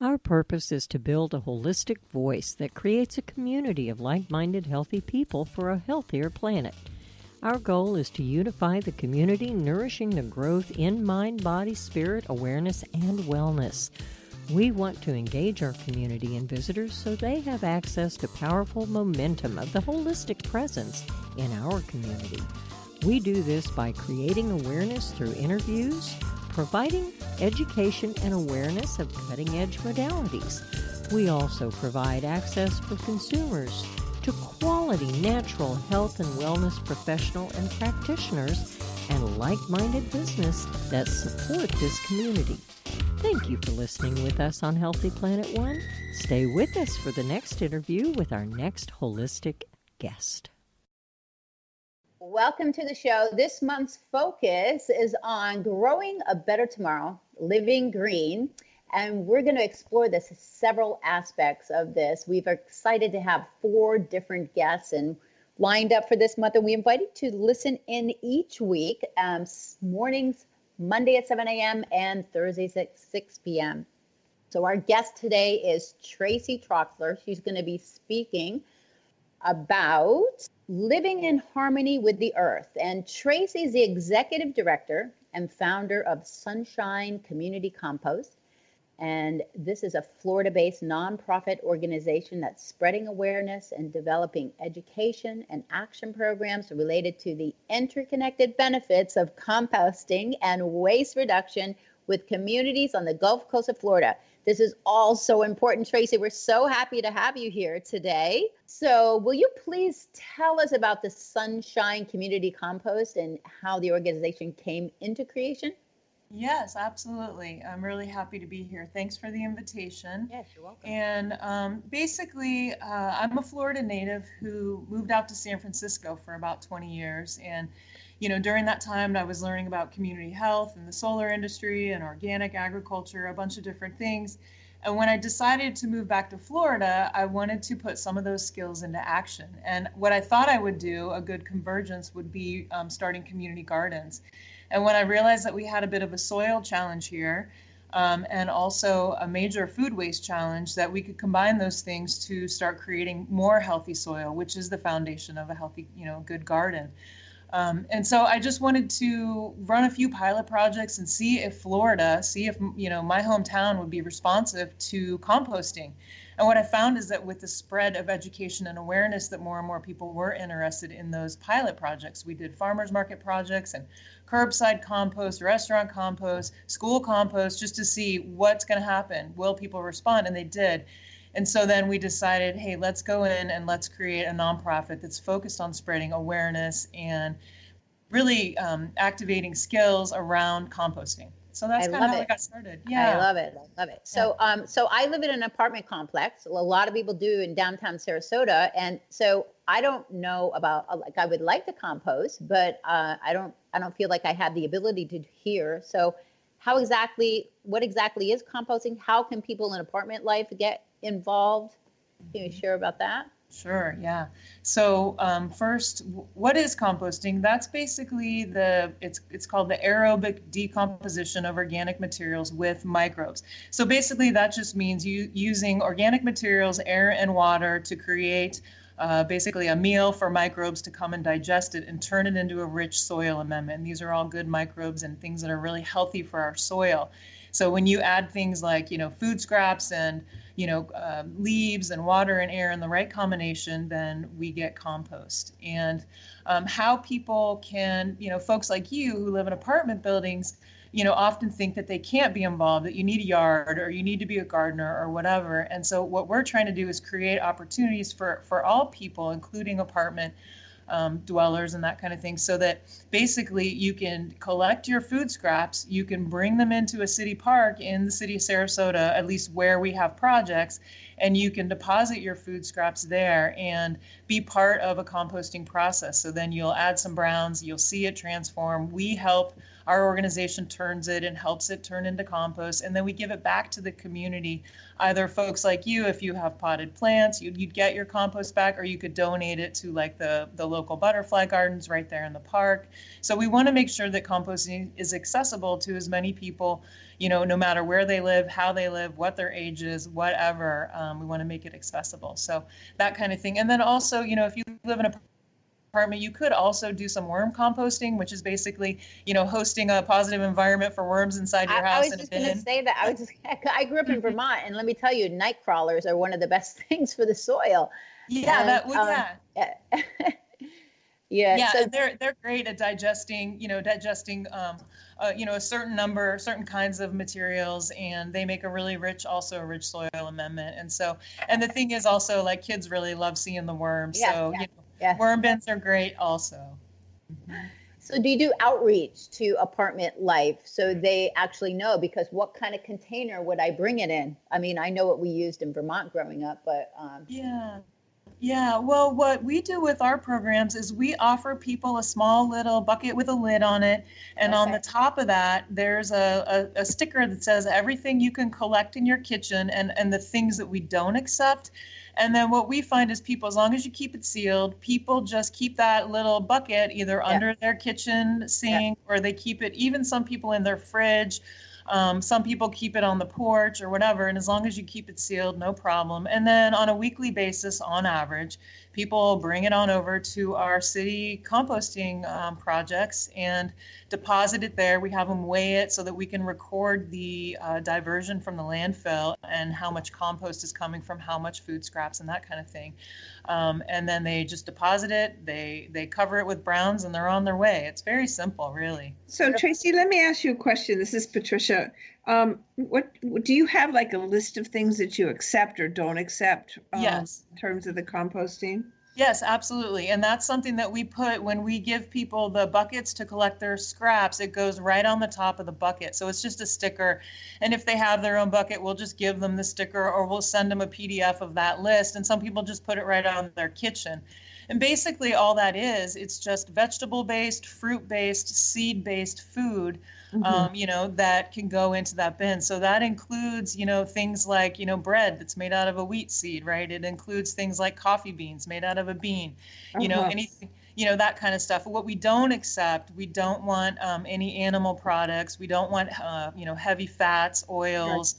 Our purpose is to build a holistic voice that creates a community of like-minded, healthy people for a healthier planet. Our goal is to unify the community, nourishing the growth in mind, body, spirit, awareness, and wellness. We want to engage our community and visitors so they have access to powerful momentum of the holistic presence in our community. We do this by creating awareness through interviews, providing education and awareness of cutting-edge modalities. We also provide access for consumers to quality natural health and wellness professional and practitioners and like-minded business that support this community. Thank you for listening with us on Healthy Planet One. Stay with us for the next interview with our next holistic guest. Welcome to the show. This month's focus is on growing a better tomorrow, living green, and we're going to explore this several aspects of this. We've excited to have 4 different guests and lined up for this month, and we invite you to listen in each week, mornings, Monday at 7 a.m. and Thursdays at 6 p.m. So our guest today is Tracie TROXLER. She's going to be speaking about living in harmony with the earth. And Tracie is the executive director and founder of Sunshine Community Compost. And this is a Florida-based nonprofit organization that's spreading awareness and developing education and action programs related to the interconnected benefits of composting and waste reduction with communities on the Gulf Coast of Florida. This is all so important, Tracie. We're so happy to have you here today. So will you please tell us about the Sunshine Community Compost and how the organization came into creation? Yes, absolutely. I'm really happy to be here. Thanks for the invitation. Yes, you're welcome. And basically, I'm a Florida native who moved out to San Francisco for about 20 years. And, you know, during that time, I was learning about community health and the solar industry and organic agriculture, a bunch of different things. And when I decided to move back to Florida, I wanted to put some of those skills into action. And what I thought I would do, a good convergence, would be starting community gardens. And when I realized that we had a bit of a soil challenge here, and also a major food waste challenge, that we could combine those things to start creating more healthy soil, which is the foundation of a healthy, good garden. And so I just wanted to run a few pilot projects and see if my hometown would be responsive to composting. And what I found is that with the spread of education and awareness, that more and more people were interested in those pilot projects. We did farmers market projects and curbside compost, restaurant compost, school compost, just to see what's going to happen. Will people respond? And they did. And so then we decided, hey, let's go in and let's create a nonprofit that's focused on spreading awareness and really activating skills around composting. So that's kind of how it got started. Yeah, I love it. I love it. So, so I live in an apartment complex. A lot of people do in downtown Sarasota, and so I don't know about. Like, I would like to compost, but I don't feel like I have the ability to here. So, what exactly is composting? How can people in apartment life get involved? Can you share about that? Sure, yeah. So first, what is composting? That's basically it's called the aerobic decomposition of organic materials with microbes. So basically that just means using organic materials, air and water to create basically a meal for microbes to come and digest it and turn it into a rich soil amendment. And these are all good microbes and things that are really healthy for our soil. So when you add things like, food scraps and, leaves and water and air in the right combination, then we get compost. And how people can, folks like you who live in apartment buildings, often think that they can't be involved, that you need a yard or you need to be a gardener or whatever. And so what we're trying to do is create opportunities for all people, including apartment dwellers and that kind of thing, so that basically you can collect your food scraps, you can bring them into a city park in the city of Sarasota, at least where we have projects, and you can deposit your food scraps there and be part of a composting process. So then you'll add some browns, you'll see it transform. We help our organization turns it and helps it turn into compost. And then we give it back to the community. Either folks like you, if you have potted plants, you'd get your compost back, or you could donate it to like the local butterfly gardens right there in the park. So we want to make sure that composting is accessible to as many people, no matter where they live, how they live, what their age is, whatever. We want to make it accessible. So that kind of thing. And then also, if you live in a apartment, you could also do some worm composting, which is basically, hosting a positive environment for worms inside your house. I was just going to say that. I grew up in Vermont, and let me tell you, night crawlers are one of the best things for the soil. Yeah, and, yeah. So they're great at digesting a certain kinds of materials, and they make a rich soil amendment. And the thing is also, like, kids really love seeing the worms. Worm bins are great also. Mm-hmm. So do you do outreach to apartment life so they actually know? Because what kind of container would I bring it in? I mean, I know what we used in Vermont growing up, but Yeah, well, what we do with our programs is we offer people a small little bucket with a lid on it. And on the top of that, there's a sticker that says everything you can collect in your kitchen and the things that we don't accept. And then what we find is people, as long as you keep it sealed, people just keep that little bucket either under their kitchen sink, or they keep it, even some people in their fridge. Some people keep it on the porch or whatever, and as long as you keep it sealed, no problem. And then on a weekly basis, on average, people bring it on over to our city composting projects and deposit it there. We have them weigh it so that we can record the diversion from the landfill and how much compost is coming from how much food scraps and that kind of thing. And then they just deposit it, they cover it with browns, and they're on their way. It's very simple, really. So Tracie, let me ask you a question. This is Patricia. What do you have, like a list of things that you accept or don't accept Yes. in terms of the composting? Yes, absolutely. And that's something that we put when we give people the buckets to collect their scraps. It goes right on the top of the bucket. So it's just a sticker. And if they have their own bucket, we'll just give them the sticker, or we'll send them a PDF of that list. And some people just put it right on their kitchen. And basically all that is, it's just vegetable-based, fruit-based, seed-based food, that can go into that bin. So that includes, things like, bread that's made out of a wheat seed, right? It includes things like coffee beans made out of a bean, anything, that kind of stuff. What we don't accept, we don't want any animal products. We don't want, heavy fats, oils,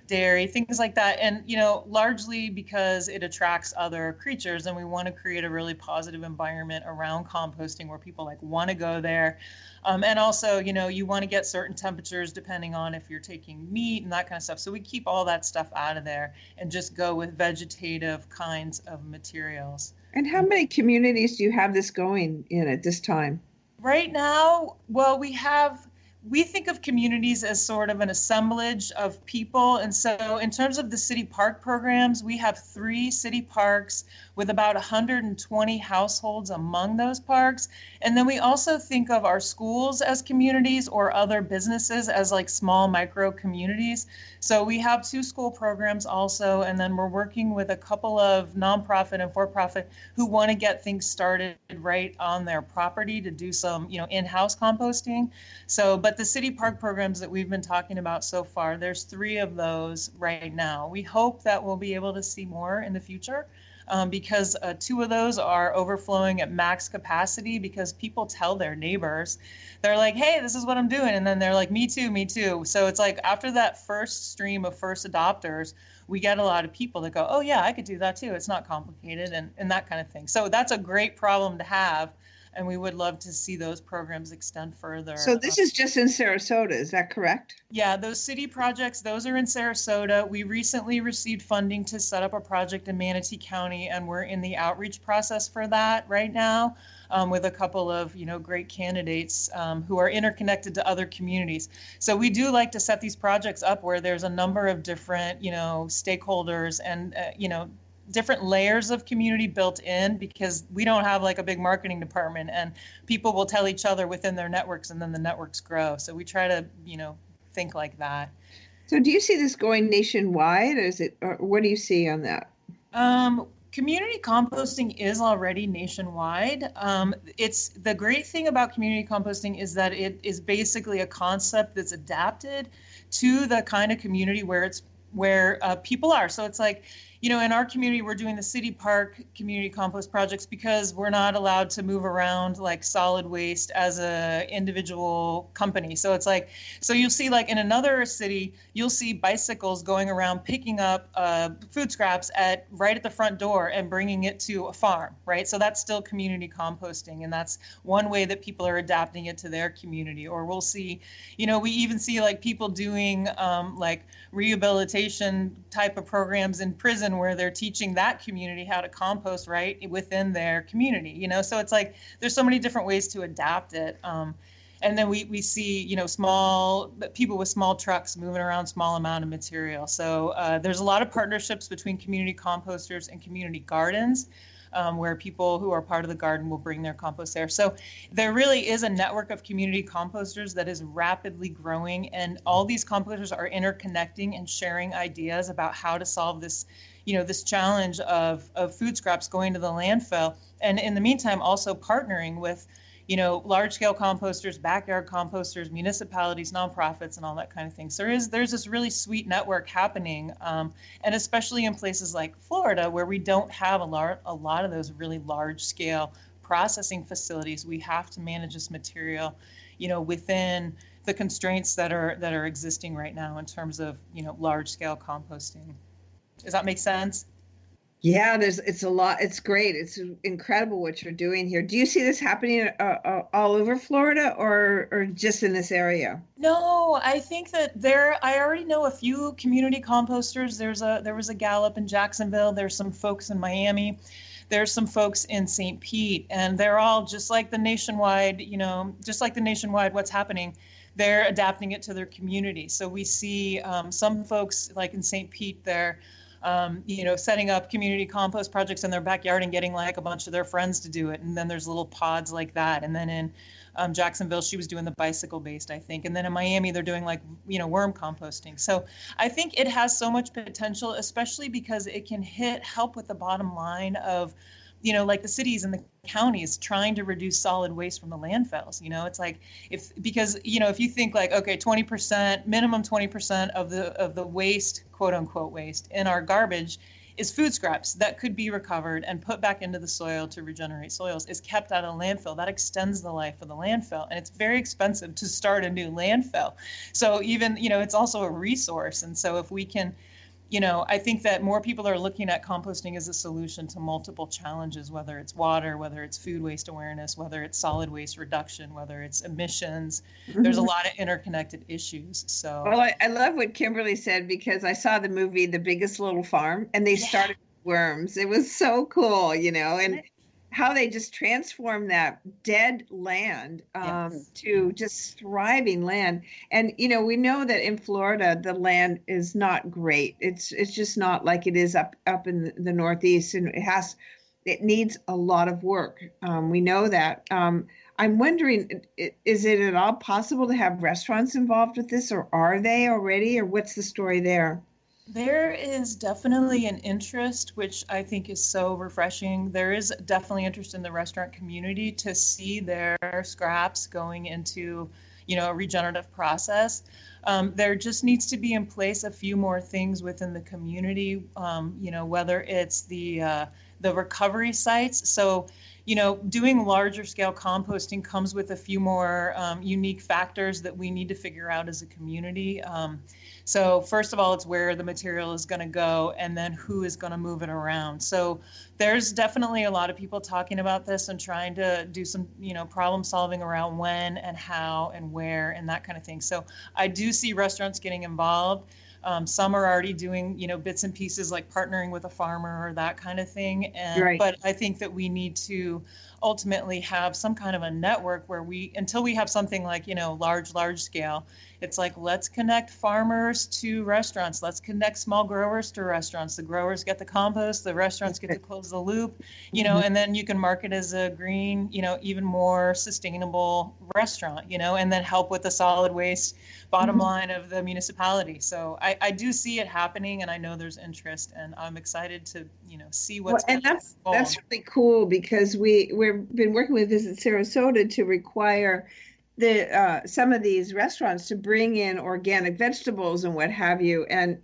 dairy, things like that. And, largely because it attracts other creatures, and we want to create a really positive environment around composting where people want to go there. And also, you want to get certain temperatures depending on if you're taking meat and that kind of stuff. So we keep all that stuff out of there and just go with vegetative kinds of materials. And how many communities do you have this going in at this time? Right now, well, we think of communities as sort of an assemblage of people. And so in terms of the city park programs, we have 3 city parks with about 120 households among those parks. And then we also think of our schools as communities, or other businesses as like small micro communities. So we have 2 school programs also, and then we're working with a couple of nonprofit and for-profit who want to get things started right on their property to do some, in-house composting. So, but the city park programs that we've been talking about so far, there's 3 of those right now. We hope that we'll be able to see more in the future. Because 2 of those are overflowing at max capacity, because people tell their neighbors, they're like, hey, this is what I'm doing. And then they're like, me too, me too. So it's like after that first stream of first adopters, we get a lot of people that go, oh yeah, I could do that too. It's not complicated, and that kind of thing. So that's a great problem to have. And we would love to see those programs extend further. So this is just in Sarasota, is that correct? Yeah, those city projects, those are in Sarasota. We recently received funding to set up a project in Manatee County, and we're in the outreach process for that right now, with a couple of, great candidates who are interconnected to other communities. So we do like to set these projects up where there's a number of different, stakeholders and, different layers of community built in, because we don't have like a big marketing department, and people will tell each other within their networks, and then the networks grow. So we try to, think like that. So do you see this going nationwide, or what do you see on that? community composting is already nationwide. It's the great thing about community composting is that it is basically a concept that's adapted to the kind of community where people are. So it's like, you know, in our community, we're doing the city park community compost projects because we're not allowed to move around like solid waste as a individual company. So it's like, so you'll see like in another city, you'll see bicycles going around picking up food scraps right at the front door and bringing it to a farm, right? So that's still community composting, and that's one way that people are adapting it to their community. Or we'll see, you know, we even see like people doing like rehabilitation type of programs in prison where they're teaching that community how to compost right within their community, you know. So it's like there's so many different ways to adapt it. And then we see, you know, people with small trucks moving around small amount of material. So there's a lot of partnerships between community composters and community gardens, where people who are part of the garden will bring their compost there. So there really is a network of community composters that is rapidly growing, and all these composters are interconnecting and sharing ideas about how to solve this, you know, this challenge of food scraps going to the landfill. And in the meantime, also partnering with, you know, large scale composters, backyard composters, municipalities, nonprofits, and all that kind of thing. So there's this really sweet network happening. And especially in places like Florida, where we don't have a lot of those really large scale processing facilities, we have to manage this material, you know, within the constraints that are existing right now in terms of, you know, large scale composting. Does that make sense? Yeah, it's a lot. It's great. It's incredible what you're doing here. Do you see this happening all over Florida, or just in this area? No, I think that I already know a few community composters. There was a gal up in Jacksonville. There's some folks in Miami. There's some folks in St. Pete, and they're all just like the nationwide, you know, what's happening. They're adapting it to their community. So we see some folks like in St. Pete there, you know, setting up community compost projects in their backyard and getting like a bunch of their friends to do it. And then there's little pods like that. And then in Jacksonville, she was doing the bicycle based, I think. And then in Miami, they're doing like, you know, worm composting. So I think it has so much potential, especially because it can help with the bottom line of, you know, like the cities and the counties trying to reduce solid waste from the landfills. You know, it's like because, you know, if you think like, okay, 20%, minimum 20% of the waste, quote unquote waste in our garbage is food scraps that could be recovered and put back into the soil to regenerate soils, is kept out of the landfill. That extends the life of the landfill. And it's very expensive to start a new landfill. So even, you know, it's also a resource. And so if we can, you know, I think that more people are looking at composting as a solution to multiple challenges, whether it's water, whether it's food waste awareness, whether it's solid waste reduction, whether it's emissions. There's a lot of interconnected issues. So, well, I love what Kimberly said, because I saw the movie The Biggest Little Farm, and they started with worms. It was so cool, you know, and how they just transformed that dead land to just thriving land. And, you know, we know that in Florida, the land is not great. It's just not like it is up in the Northeast, and it needs a lot of work. We know that. I'm wondering, is it at all possible to have restaurants involved with this, or are they already, or what's the story there? There is definitely an interest, which I think is so refreshing. There is definitely interest in the restaurant community to see their scraps going into, you know, a regenerative process. There just needs to be in place a few more things within the community, you know, whether it's the recovery sites. So, you know, doing larger scale composting comes with a few more unique factors that we need to figure out as a community. So first of all, it's where the material is going to go, and then who is going to move it around. So there's definitely a lot of people talking about this and trying to do some, you know, problem solving around when and how and where and that kind of thing. So I do see restaurants getting involved. Some are already doing, you know, bits and pieces like partnering with a farmer or that kind of thing. And but I think that we need to ultimately have some kind of a network where until we have something like, you know, large scale, It's like, let's connect farmers to restaurants. Let's connect small growers to restaurants. The growers get the compost, the restaurants get to close the loop, and then you can market as a green, even more sustainable restaurant, and then help with the solid waste bottom line of the municipality. So I do see it happening, and I know there's interest, and I'm excited to, see what's and that's really cool, because we've been working with Visit Sarasota to require some of these restaurants to bring in organic vegetables and what have you. And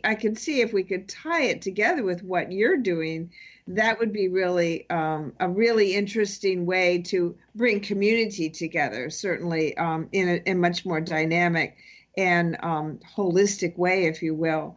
I could see if we could tie it together with what you're doing, that would be really a really interesting way to bring community together, certainly in a much more dynamic and holistic way, if you will.